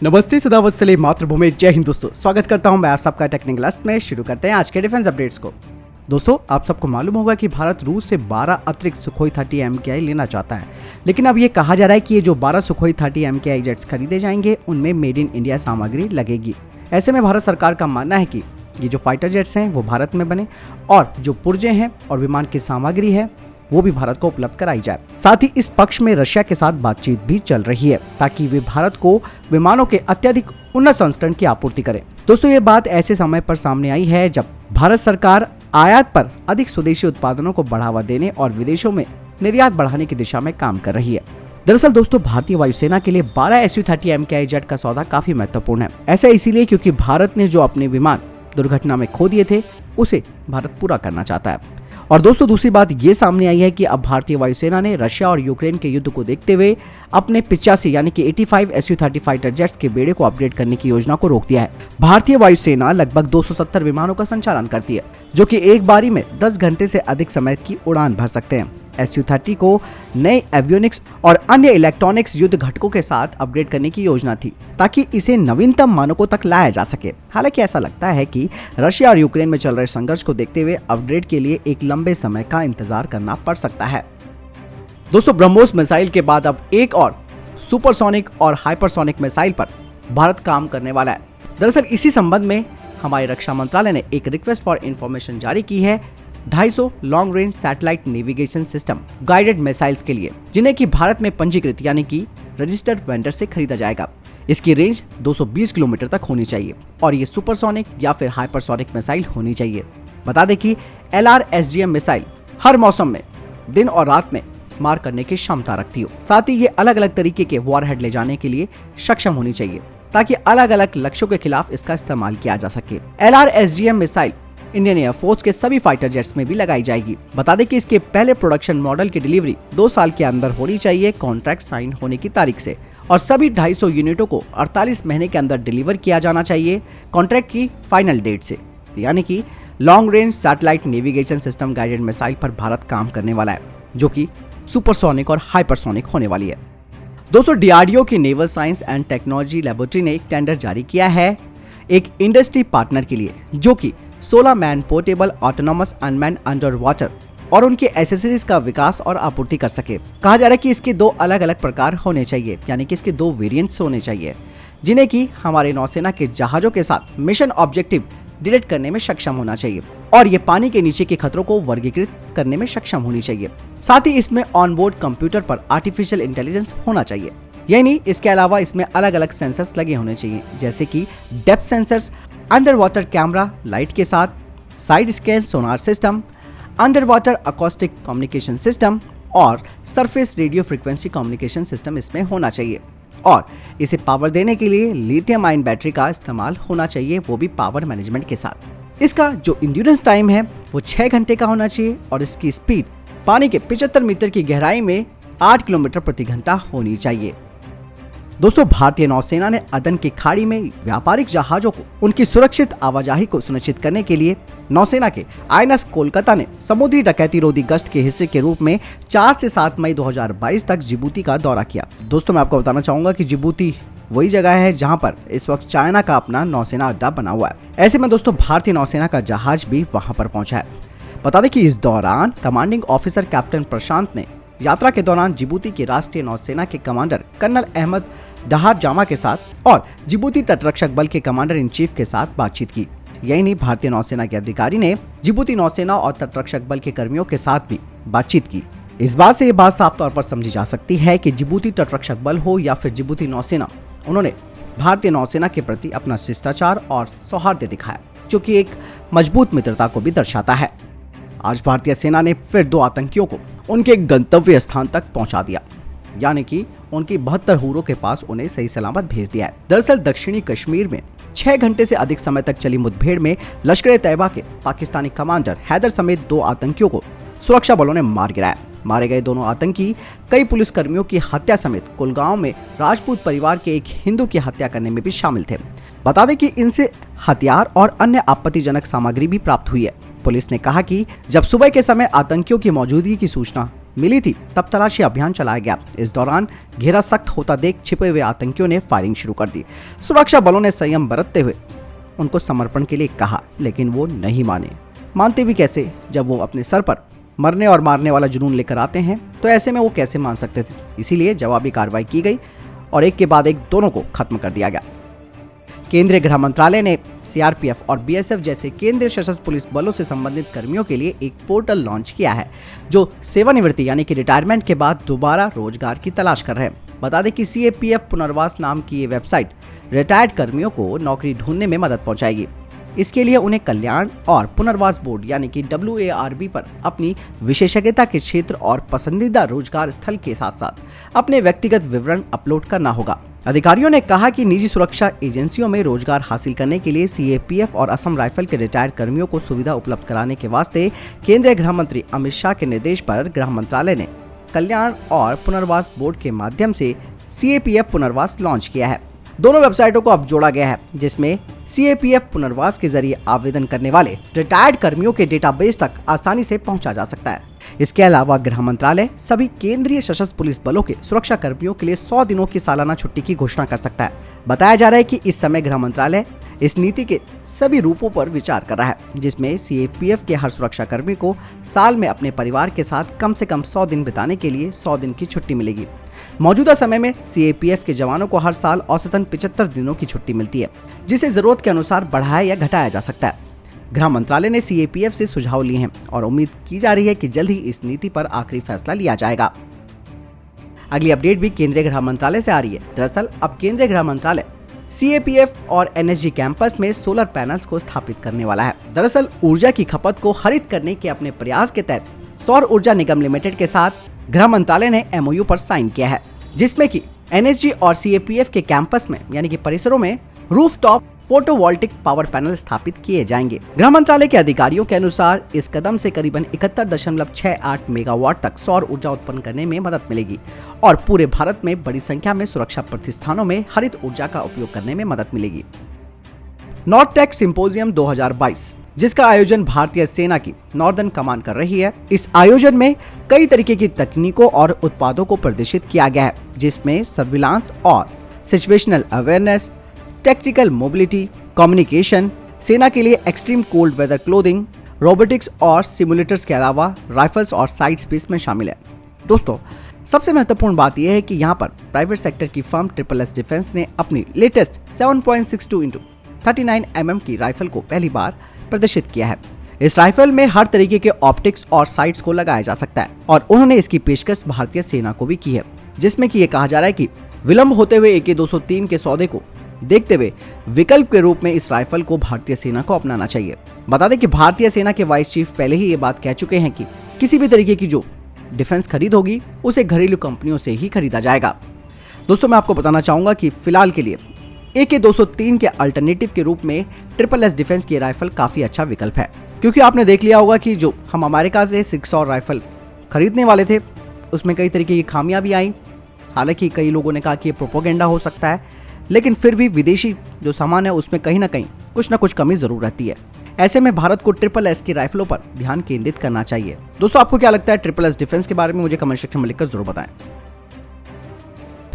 नमस्ते, सदावत्सले मातृभूमि, जय हिंद दोस्तों। स्वागत करता हूं मैं आप सबका टेक्निकल क्लास में। शुरू करते हैं आज के डिफेंस अपडेट्स को। दोस्तों, आप सबको मालूम होगा कि भारत रूस से 12 अतिरिक्त सुखोई 30 MKI लेना चाहता है, लेकिन अब ये कहा जा रहा है कि ये जो 12 सुखोई 30 MKI जेट्स खरीदे जाएंगे उनमें मेड इन इंडिया सामग्री लगेगी। ऐसे में भारत सरकार का मानना है कि ये जो फाइटर जेट्स हैं वो भारत में बने और जो पुर्जे हैं और विमान की सामग्री है वो भी भारत को उपलब्ध कराई जाए। साथ ही इस पक्ष में रशिया के साथ बातचीत भी चल रही है ताकि वे भारत को विमानों के अत्यधिक उन्नत संस्करण की आपूर्ति करें। दोस्तों, ये बात ऐसे समय पर सामने आई है जब भारत सरकार आयात पर अधिक स्वदेशी उत्पादनों को बढ़ावा देने और विदेशों में निर्यात बढ़ाने की दिशा में काम कर रही है। दरअसल दोस्तों, भारतीय वायुसेना के लिए 12 Su-30 MKI जेट का सौदा काफी महत्वपूर्ण है। ऐसा इसीलिए क्योंकि भारत ने जो अपने विमान दुर्घटना में खो दिए थे उसे भारत पूरा करना चाहता है। और दोस्तों, दूसरी बात ये सामने आई है कि अब भारतीय वायुसेना ने रशिया और यूक्रेन के युद्ध को देखते हुए अपने 85 यानी कि 85 Su-30 फाइटर जेट्स के बेड़े को अपग्रेड करने की योजना को रोक दिया है। भारतीय वायुसेना लगभग 270 विमानों का संचालन करती है जो कि एक बारी में 10 घंटे से अधिक समय की उड़ान भर सकते हैं। Su-30 को नए एवियोनिक्स और अन्य इलेक्ट्रॉनिक्स युद्ध घटकों के साथ अपग्रेड करने की योजना थी ताकि इसे नवीनतम मानकों तक लाया जा सके। हालांकि ऐसा लगता है कि रशिया और यूक्रेन में चल रहे संघर्ष को देखते हुए अपग्रेड के लिए एक लंबे समय का इंतजार करना पड़ सकता है। दोस्तों, ब्रह्मोस मिसाइल के बाद अब एक और सुपरसोनिक और हाइपरसोनिक मिसाइल पर भारत काम करने वाला है। दरअसल इसी संबंध में हमारे रक्षा मंत्रालय ने एक रिक्वेस्ट फॉर इंफॉर्मेशन जारी की है 250 long range satellite navigation system guided missiles के लिए, जिन्हें कि भारत में पंजीकृत यानी कि रजिस्टर्ड वेंडर से खरीदा जाएगा। इसकी रेंज 220 किलोमीटर तक होनी चाहिए और ये सुपरसोनिक या फिर हाइपरसोनिक मिसाइल होनी चाहिए। बता दें कि LRSGM मिसाइल हर मौसम में दिन और रात में मार करने की क्षमता रखती हो। साथ ही ये अलग अलग तरीके के वॉरहेड ले जाने के लिए सक्षम होनी चाहिए ताकि अलग अलग लक्ष्यों के खिलाफ इसका इस्तेमाल किया जा सके। LRSGM मिसाइल इंडियन एयरफोर्स के सभी फाइटर जेट्स में भी लगाई जाएगी। बता दें कि इसके पहले प्रोडक्शन मॉडल की डिलीवरी 2 साल के अंदर होनी चाहिए कॉन्ट्रैक्ट साइन होने की तारीख से, और सभी 250 यूनिटों को 48 महीने के अंदर डिलीवर किया जाना चाहिए कॉन्ट्रैक्ट की फाइनल डेट से। यानी कि long range satellite navigation system guided missile पर भारत काम करने वाला है जो कि सुपरसोनिक और हाइपरसोनिक होने वाली है। दोस्तों, DRDO की naval science and technology laboratory ने एक टेंडर जारी किया है एक इंडस्ट्री पार्टनर के लिए जो कि 16 man portable autonomous unmanned under water और उनके एसेसरीज का विकास और आपूर्ति कर सके। कहा जा रहा है कि इसके 2 अलग अलग प्रकार होने चाहिए, यानी कि इसके 2 वेरिएंट्स होने चाहिए जिन्हें कि हमारे नौसेना के जहाजों के साथ मिशन ऑब्जेक्टिव डिटेक्ट करने में सक्षम होना चाहिए और ये पानी के नीचे के खतरों को वर्गीकृत करने में सक्षम होनी चाहिए। साथ ही इसमें ऑनबोर्ड कंप्यूटर पर आर्टिफिशियल इंटेलिजेंस होना चाहिए। यही नहीं, इसके अलावा इसमें अलग अलग सेंसर्स लगे होने चाहिए जैसे कि depth sensors, underwater camera light के साथ, side scan sonar system, underwater acoustic communication system और surface radio frequency communication system इसमें होना चाहिए। और इसे पावर देने के लिए लिथियम आयन बैटरी का इस्तेमाल होना चाहिए, वो भी पावर मैनेजमेंट के साथ। इसका जो इंड्योरेंस टाइम है वो 6 घंटे का होना चाहिए और इसकी स्पीड पानी के 75 मीटर की गहराई में 8 किलोमीटर प्रति घंटा होनी चाहिए। दोस्तों, भारतीय नौसेना ने अदन की खाड़ी में व्यापारिक जहाजों को उनकी सुरक्षित आवाजाही को सुनिश्चित करने के लिए नौसेना के INS कोलकाता ने समुद्री डकैती रोधी गश्त के हिस्से के रूप में 4 से 7 मई 2022 तक जिबूती का दौरा किया। दोस्तों, मैं आपको बताना चाहूंगा कि जिबूती वही जगह है जहां पर इस वक्त चाइना का अपना नौसेना अड्डा बना हुआ है। ऐसे में दोस्तों, भारतीय नौसेना का जहाज भी वहां पर पहुंचा है। बता दें कि इस दौरान कमांडिंग ऑफिसर कैप्टन प्रशांत ने यात्रा के दौरान जिबूती की राष्ट्रीय नौसेना के कमांडर कर्नल अहमद डहार जामा के साथ और जिबूती तटरक्षक बल के कमांडर इन चीफ के साथ बातचीत की। यही नहीं, भारतीय नौसेना के अधिकारी ने जिबूती नौसेना और तटरक्षक बल के कर्मियों के साथ भी बातचीत की। इस बात से ये बात साफ तौर पर समझी जा सकती है कि जिबूती तटरक्षक बल हो या फिर जिबूती नौसेना, उन्होंने भारतीय नौसेना के प्रति अपना शिष्टाचार और सौहार्द दिखाया जो कि एक मजबूत मित्रता को भी दर्शाता है। आज भारतीय सेना ने फिर 2 आतंकियों को उनके गंतव्य स्थान तक पहुंचा दिया, यानी कि उनकी 72 हुरों के पास उन्हें सही सलामत भेज दिया है। दरअसल दक्षिणी कश्मीर में 6 घंटे से अधिक समय तक चली मुठभेड़ में लश्कर ए तैयबा के पाकिस्तानी कमांडर हैदर समेत 2 आतंकियों को सुरक्षा बलों ने मार गिराया। मारे गए दोनों आतंकी कई पुलिस कर्मियों की हत्या समेत कुलगांव में राजपूत परिवार के एक हिंदू की हत्या करने में भी शामिल थे। बता दें कि इनसे हथियार और अन्य आपत्तिजनक सामग्री भी प्राप्त हुई है। पुलिस ने कहा कि जब सुबह के समय आतंकियों की मौजूदगी की सूचना मिली थी तब तलाशी अभियान चलाया गया। इस दौरान घेरा सख्त होता देख छिपे हुए आतंकियों ने फायरिंग शुरू कर दी। सुरक्षा बलों ने संयम बरतते हुए उनको समर्पण के लिए कहा, लेकिन वो नहीं मानते भी कैसे जब वो अपने सर पर मरने और मारने वाला जुनून लेकर आते हैं, तो ऐसे में वो कैसे मान सकते थे। इसीलिए जवाबी कार्रवाई की गई और एक के बाद एक दोनों को खत्म कर दिया गया। केंद्रीय गृह मंत्रालय ने सीआरपीएफ और बीएसएफ जैसे केंद्रीय सशस्त्र पुलिस बलों से संबंधित कर्मियों के लिए एक पोर्टल लॉन्च किया है जो सेवानिवृत्ति यानी कि रिटायरमेंट के बाद दोबारा रोजगार की तलाश कर रहे हैं। बता दें कि सीएपीएफ पुनर्वास नाम की ये वेबसाइट रिटायर्ड कर्मियों को नौकरी ढूंढने में मदद पहुंचाएगी। इसके लिए उन्हें कल्याण और पुनर्वास बोर्ड यानी कि WARB पर अपनी विशेषज्ञता के क्षेत्र और पसंदीदा रोजगार स्थल के साथ साथ अपने व्यक्तिगत विवरण अपलोड करना होगा। अधिकारियों ने कहा कि निजी सुरक्षा एजेंसियों में रोजगार हासिल करने के लिए सीएपीएफ और असम राइफल के रिटायर्ड कर्मियों को सुविधा उपलब्ध कराने के वास्ते केंद्रीय गृह मंत्री अमित शाह के निर्देश पर गृह मंत्रालय ने कल्याण और पुनर्वास बोर्ड के माध्यम से सीएपीएफ पुनर्वास लॉन्च किया है। दोनों वेबसाइटों को अब जोड़ा गया है, जिसमें सीएपीएफ पुनर्वास के जरिए आवेदन करने वाले रिटायर्ड कर्मियों के डेटाबेस तक आसानी से पहुंचा जा सकता है। इसके अलावा गृह मंत्रालय सभी केंद्रीय सशस्त्र पुलिस बलों के सुरक्षा कर्मियों के लिए 100 दिनों की सालाना छुट्टी की घोषणा कर सकता है। बताया जा रहा है कि इस समय गृह मंत्रालय इस नीति के सभी रूपों पर विचार कर रहा है, जिसमें सीएपीएफ के हर सुरक्षा कर्मी को साल में अपने परिवार के साथ कम से कम 100 दिन बिताने के लिए 100 दिन की छुट्टी मिलेगी। मौजूदा समय में सीएपीएफ के जवानों को हर साल औसतन 75 दिनों की छुट्टी मिलती है, जिसे जरूरत के अनुसार बढ़ाया या घटाया जा सकता है। गृह मंत्रालय ने सीएपीएफ से सुझाव लिए हैं और उम्मीद की जा रही है कि जल्द ही इस नीति पर आखिरी फैसला लिया जाएगा। अगली अपडेट भी केंद्रीय गृह मंत्रालय से आ रही है। दरअसल अब केंद्रीय गृह मंत्रालय सीएपीएफ और एनएसजी कैंपस में सोलर पैनल्स को स्थापित करने वाला है। दरअसल ऊर्जा की खपत को हरित करने के अपने प्रयास के तहत सौर ऊर्जा निगम लिमिटेड के साथ गृह मंत्रालय ने MOU पर साइन किया है, जिसमें कि एनएसजी और सीएपीएफ के कैंपस में यानी कि परिसरों में रूफटॉप फोटोवोल्टिक पावर पैनल स्थापित किए जाएंगे। गृह मंत्रालय के अधिकारियों के अनुसार इस कदम से करीबन 71.68 मेगावाट तक सौर ऊर्जा उत्पन्न करने में मदद मिलेगी और पूरे भारत में बड़ी संख्या में सुरक्षा प्रतिष्ठानों में हरित ऊर्जा का उपयोग करने में मदद मिलेगी। नॉर्थटेक सिंपोजियम 2022, जिसका आयोजन भारतीय सेना की नॉर्दर्न कमान कर रही है। इस आयोजन में कई तरीके की तकनीकों और उत्पादों को प्रदर्शित किया गया है, जिसमें सर्विलांस और situational awareness, technical mobility, communication, सेना के लिए extreme cold weather clothing, robotics और सिमुलेटर्स के अलावा राइफल्स और साइड स्पेस में शामिल है। दोस्तों, सबसे महत्वपूर्ण बात यह है कि यहाँ पर प्राइवेट सेक्टर की फर्म SSS डिफेंस ने अपनी लेटेस्ट 7.62x39 mm की राइफल को पहली बार प्रदर्शित किया है। इस राइफल में हर तरीके के ऑप्टिक्स और साइट्स को लगाया जा सकता है और उन्होंने इसकी पेशकश भारतीय सेना को भी की है, जिसमें कि ये कहा जा रहा है कि विलंब होते हुए AK-203 के सौदे को देखते हुए विकल्प के रूप में इस राइफल को भारतीय सेना को अपनाना चाहिए। बता दें कि भारतीय सेना के वाइस चीफ पहले ही ये बात कह चुके हैं कि किसी भी तरीके की जो डिफेंस खरीद होगी उसे घरेलू कंपनियों से ही खरीदा जाएगा। दोस्तों, मैं आपको बताना चाहूंगा कि फिलहाल के लिए AK-203 के अल्टरनेटिव के रूप में SSS डिफेंस की राइफल काफी अच्छा विकल्प है, क्योंकि आपने देख लिया होगा कि जो हम अमेरिका से 6 राइफल खरीदने वाले थे उसमें कई तरीके की खामियां भी आई। हालांकि कई लोगों ने कहा कि ये प्रोपोगेंडा हो सकता है, लेकिन फिर भी विदेशी जो सामान है उसमें कहीं ना कहीं कुछ ना कुछ कमी जरूर रहती है। ऐसे में भारत को SSS की राइफलों पर ध्यान केंद्रित करना चाहिए। दोस्तों, आपको क्या लगता है SSS डिफेंस के बारे में? मुझे कमेंट सेक्शन में लिखकर जरूर बताएं।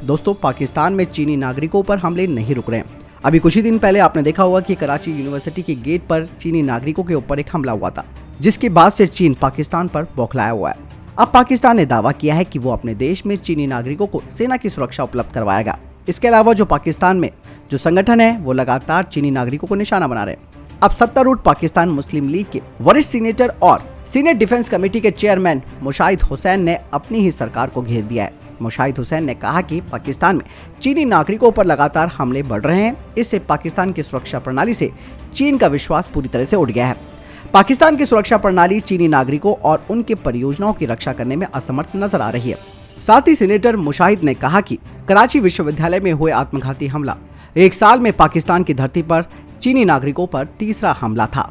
दोस्तों, पाकिस्तान में चीनी नागरिकों पर हमले नहीं रुक रहे हैं। अभी कुछ ही दिन पहले आपने देखा होगा कि कराची यूनिवर्सिटी के गेट पर चीनी नागरिकों के ऊपर एक हमला हुआ था, जिसके बाद से चीन पाकिस्तान पर बौखलाया हुआ है। अब पाकिस्तान ने दावा किया है कि वो अपने देश में चीनी नागरिकों को सेना की सुरक्षा उपलब्ध करवाएगा। इसके अलावा जो पाकिस्तान में जो संगठन है वो लगातार चीनी नागरिकों को निशाना बना रहे हैं। अब सत्तारूढ़ पाकिस्तान मुस्लिम लीग के वरिष्ठ सीनेटर और सीनेट डिफेंस कमेटी के चेयरमैन मुशाहिद हुसैन ने अपनी ही सरकार को घेर दिया है। मुशाहिद हुसैन ने कहा कि पाकिस्तान में चीनी नागरिकों पर लगातार हमले बढ़ रहे हैं। इससे पाकिस्तान की सुरक्षा प्रणाली से चीन का विश्वास पूरी तरह से उठ गया है। पाकिस्तान की सुरक्षा प्रणाली चीनी नागरिकों और उनके परियोजनाओं की रक्षा करने में असमर्थ नजर आ रही है। साथ ही सीनेटर मुशाहिद ने कहा कि कराची विश्वविद्यालय में हुए आत्मघाती हमला एक साल में पाकिस्तान की धरती पर चीनी नागरिकों पर तीसरा हमला था।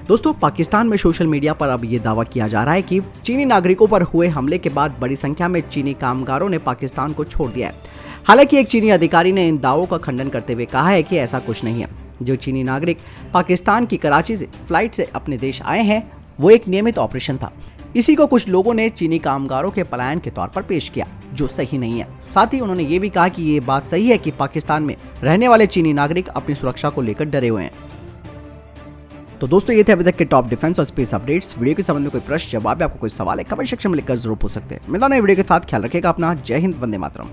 दोस्तों, पाकिस्तान में सोशल मीडिया पर अब ये दावा किया जा रहा है कि चीनी नागरिकों पर हुए हमले के बाद बड़ी संख्या में चीनी कामगारों ने पाकिस्तान को छोड़ दिया है। हालांकि एक चीनी अधिकारी ने इन दावों का खंडन करते हुए कहा है कि ऐसा कुछ नहीं है। जो चीनी नागरिक पाकिस्तान की कराची से फ्लाइट से अपने देश आए हैं वो एक नियमित ऑपरेशन था। इसी को कुछ लोगों ने चीनी कामगारों के पलायन के तौर पर पेश किया, जो सही नहीं है। साथ ही उन्होंने ये भी कहा कि ये बात सही है कि पाकिस्तान में रहने वाले चीनी नागरिक अपनी सुरक्षा को लेकर डरे हुए हैं। तो दोस्तों, ये थे अभी तक के टॉप डिफेंस और स्पेस अपडेट्स। वीडियो के संबंध में कोई प्रश्न, जवाब या आपको कोई सवाल है, कमेंट सेक्शन में लिखकर जरूर पूछ सकते हैं। मिलता है नए वीडियो के साथ, ख्याल रखिएगा अपना। जय हिंद, वंदे मातरम।